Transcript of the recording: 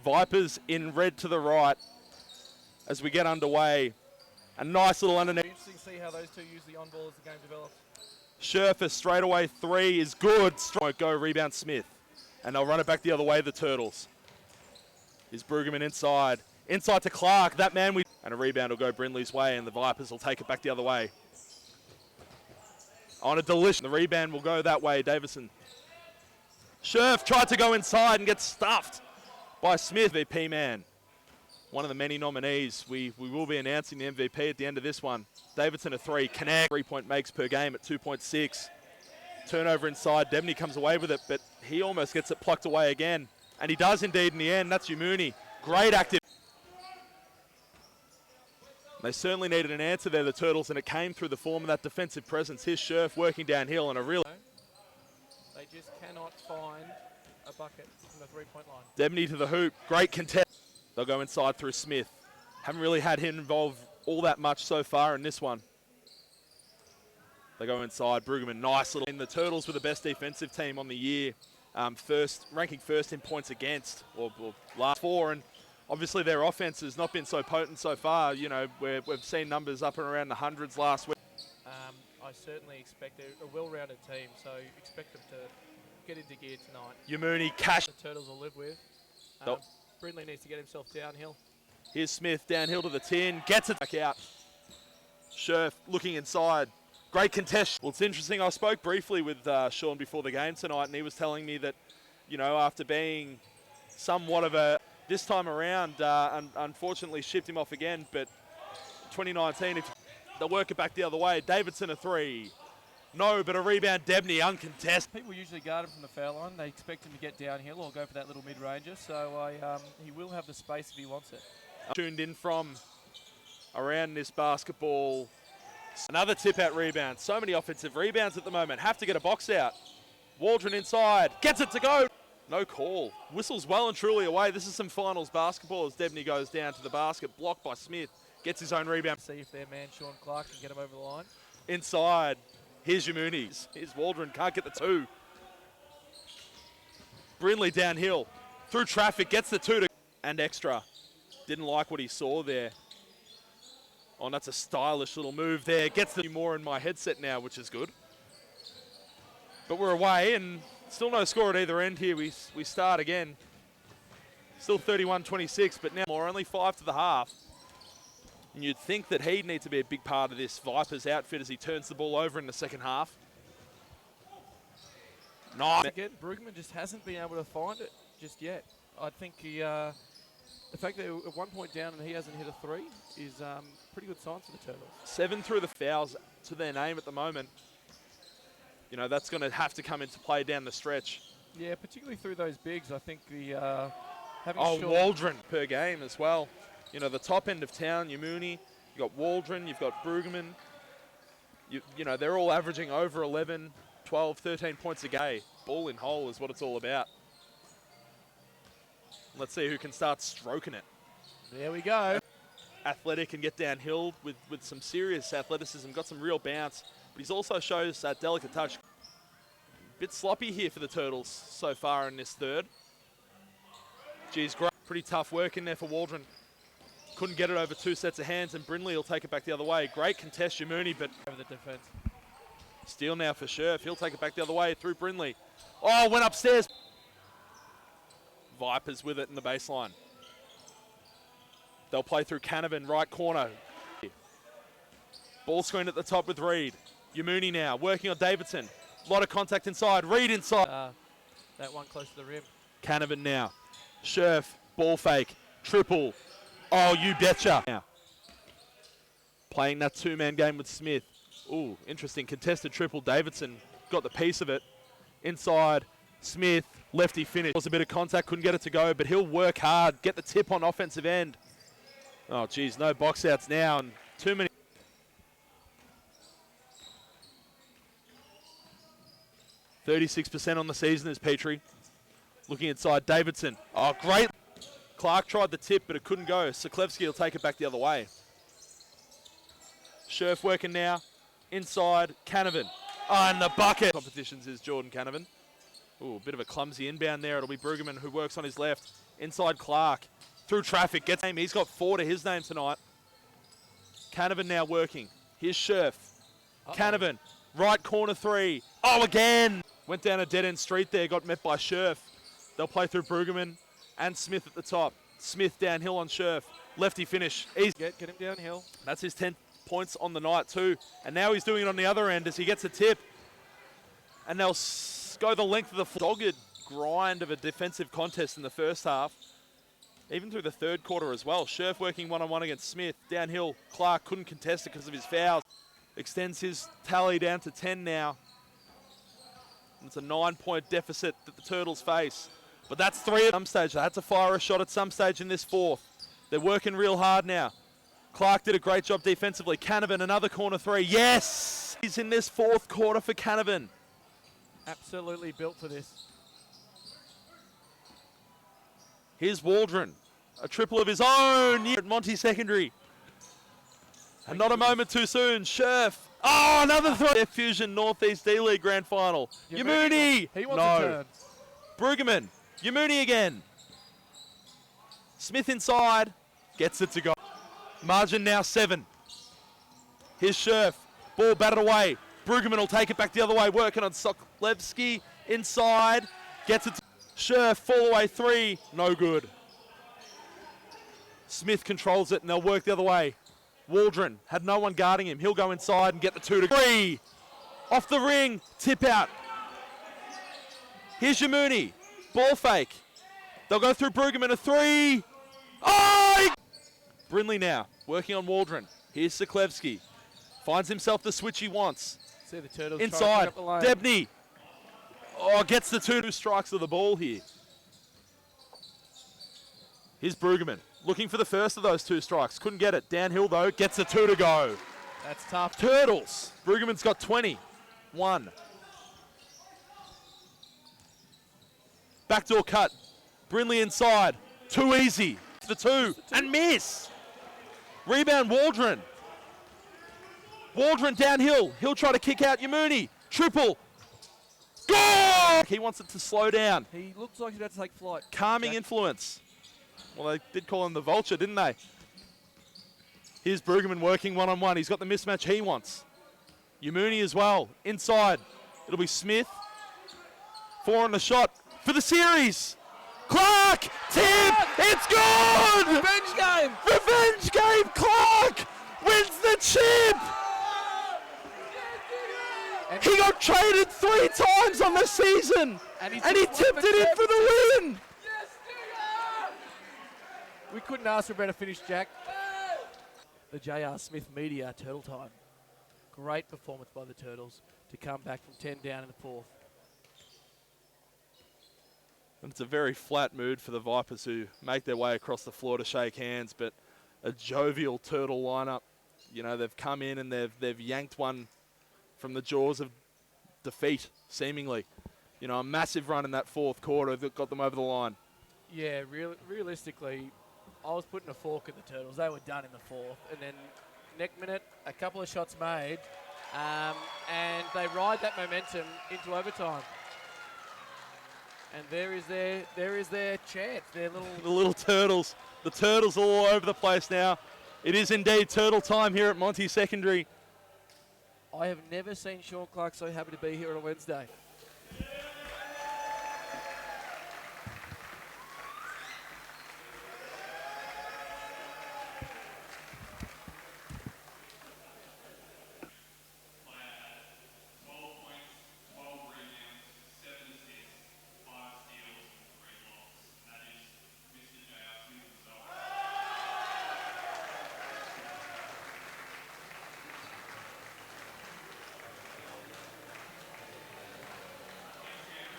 Vipers in red to the right as we get underway. A nice little underneath. Interesting to see how those two use the on ball as the game develops. Scherfer straightaway 3 is good. Won't go, rebound Smith. And they'll run it back the other way, the Turtles. Here's Brueggemann inside. Inside to Clark, that man and a rebound will go Brindley's way and the Vipers will take it back the other way. On a delicious, the rebound will go that way, Davison. Scherf tried to go inside and get stuffed by Smith, MVP man. One of the many nominees. We will be announcing the MVP at the end of this one. Davidson a 3, connect, 3-point makes per game at 2.6. Turnover inside, Debney comes away with it, but he almost gets it plucked away again. And he does indeed in the end, that's Umuni. Great active. They certainly needed an answer there, the Turtles, and it came through the form of that defensive presence. Here's Scherf working downhill and a real... They just cannot find a bucket from the three-point line. Debney to the hoop, great contest. They'll go inside through Smith. Haven't really had him involved all that much so far in this one. They go inside, Brueggemann, nice little... The Turtles were the best defensive team on the year. Ranking first in points against, or last 4, and obviously their offense has not been so potent so far. You know, we've seen numbers up and around the hundreds last week. I certainly expect a well-rounded team, so expect them to get into gear tonight. Umuni, cash. The Turtles will live with. Brindley needs to get himself downhill. Here's Smith downhill to the tin, gets it back out. Scherf looking inside. Great contest. Well, it's interesting. I spoke briefly with Sean before the game tonight, and he was telling me that, you know, after being somewhat of a, this time around, unfortunately shipped him off again, but 2019, if they'll work it back the other way. Davidson a 3. No, but a rebound, Debney, uncontested. People usually guard him from the foul line. They expect him to get downhill or go for that little mid-ranger, so he will have the space if he wants it. Tuned in from around this basketball. Another tip-out rebound. So many offensive rebounds at the moment. Have to get a box out. Waldron inside. Gets it to go. No call. Whistles well and truly away. This is some finals basketball as Debney goes down to the basket. Blocked by Smith. Gets his own rebound. See if their man, Sean Clark, can get him over the line. Inside. Here's Yamuni's. Here's Waldron. Can't get the 2. Brindley downhill. Through traffic. Gets the 2 and extra. Didn't like what he saw there. Oh, and that's a stylish little move there. Gets the more in my headset now, which is good. But we're away and still no score at either end here. We start again. Still 31-26, but now more, only 5 to the half. And you'd think that he'd need to be a big part of this Vipers outfit as he turns the ball over in the second half. Nice. Again, Brueggemann just hasn't been able to find it just yet. I think he, the fact that at 1 point down and he hasn't hit a 3 is pretty good sign for the Turtles. 7 through the fouls to their name at the moment. You know, that's going to have to come into play down the stretch. Yeah, particularly through those bigs. I think the having Waldron per game as well. You know, the top end of town, Umuni, you've got Waldron, you've got Brueggemann. You know, they're all averaging over 11, 12, 13 points a game. Ball in hole is what it's all about. Let's see who can start stroking it. There we go. Athletic and get downhill with some serious athleticism. Got some real bounce. But he also shows that delicate touch. Bit sloppy here for the Turtles so far in this third. Geez, great. Pretty tough work in there for Waldron. Couldn't get it over 2 sets of hands, and Brindley will take it back the other way. Great contest, Umuni, but over the defense. Steal now for Scherf. He'll take it back the other way through Brindley. Oh, went upstairs. Vipers with it in the baseline. They'll play through Canavan, right corner. Ball screen at the top with Reed. Umuni now, working on Davidson. A lot of contact inside. Reed inside. That one close to the rim. Canavan now. Scherf, ball fake, triple. Oh, you betcha. Now, playing that 2-man game with Smith. Ooh, interesting. Contested triple. Davidson got the piece of it. Inside, Smith, lefty finish. Was a bit of contact, couldn't get it to go, but he'll work hard, get the tip on offensive end. Oh, geez, no box outs now, and too many. 36% on the season is Petrie. Looking inside, Davidson. Oh, great. Clark tried the tip, but it couldn't go. Siklevsky will take it back the other way. Scherf working now. Inside, Canavan. Oh, and the bucket. Competitions is Jordan Canavan. Ooh, a bit of a clumsy inbound there. It'll be Brueggemann who works on his left. Inside Clark. Through traffic. Gets him. He's got 4 to his name tonight. Canavan now working. Here's Scherf. Canavan. Right corner 3. Oh, again! Went down a dead-end street there. Got met by Scherf. They'll play through Brueggemann and Smith at the top. Smith downhill on Scherf. Lefty finish. Easy. Get him downhill. That's his 10 points on the night too. And now he's doing it on the other end as he gets a tip. And they'll go the length of the dogged grind of a defensive contest in the first half. Even through the third quarter as well. Scherf working one-on-one against Smith. Downhill, Clark couldn't contest it because of his fouls. Extends his tally down to 10 now. And it's a 9-point deficit that the Turtles face. But that's 3 at some stage. They had to fire a shot at some stage in this fourth. They're working real hard now. Clark did a great job defensively. Canavan, another corner 3. Yes! He's in this fourth quarter for Canavan. Absolutely built for this. Here's Waldron. A triple of his own at Monty Secondary. And not a moment too soon. Scherf. Oh, another throw. Fusion North East D-League Grand Final. Yamuni. He wants a turn. Brueggemann. Yamuni again. Smith inside. Gets it to go. Margin now 7. Here's Scherf. Ball batted away. Brueggemann will take it back the other way. Working on Sokolewski. Inside. Gets it to Scherf. Fall away 3. No good. Smith controls it and they'll work the other way. Waldron had no one guarding him. He'll go inside and get the 2 to 3. Off the ring. Tip out. Here's Yamuni. Ball fake. They'll go through Brueggemann. A 3. Oh! Brindley now working on Waldron. Here's Sokolewski. Finds himself the switch he wants. See the Turtles inside. Debney. Oh, gets the 2 strikes of the ball here. Here's Brueggemann. Looking for the first of those 2 strikes. Couldn't get it. Downhill, though. Gets the 2 to go. That's tough. Turtles. Brueggemann's got 20. 1. Backdoor cut. Brindley inside. Too easy. The 2. And miss. Rebound, Waldron. Waldron downhill. He'll try to kick out Yamuni. Triple. Goal! He wants it to slow down. He looks like he's about to take flight. Calming influence. Well, they did call him the Vulture, didn't they? Here's Brueggemann working one-on-one. He's got the mismatch he wants. Yamuni as well. Inside. It'll be Smith. 4 on the shot for the series. Clark! Tip! It's good! Revenge game! Revenge game! Clark wins the chip! And he got traded 3 times on the season! And he tipped it in for the win! We couldn't ask for a better finish, Jack. The J.R. Smith Media Turtle Time. Great performance by the Turtles to come back from 10 down in the fourth. And it's a very flat mood for the Vipers who make their way across the floor to shake hands, but a jovial Turtle lineup. You know, they've come in and they've yanked one from the jaws of defeat, seemingly. You know, a massive run in that fourth quarter that got them over the line. Yeah, realistically, I was putting a fork in the Turtles. They were done in the fourth. And then next minute, a couple of shots made, and they ride that momentum into overtime. And there is their chance. Their the little Turtles. The Turtles all over the place now. It is indeed Turtle time here at Monty Secondary. I have never seen Sean Clark so happy to be here on a Wednesday.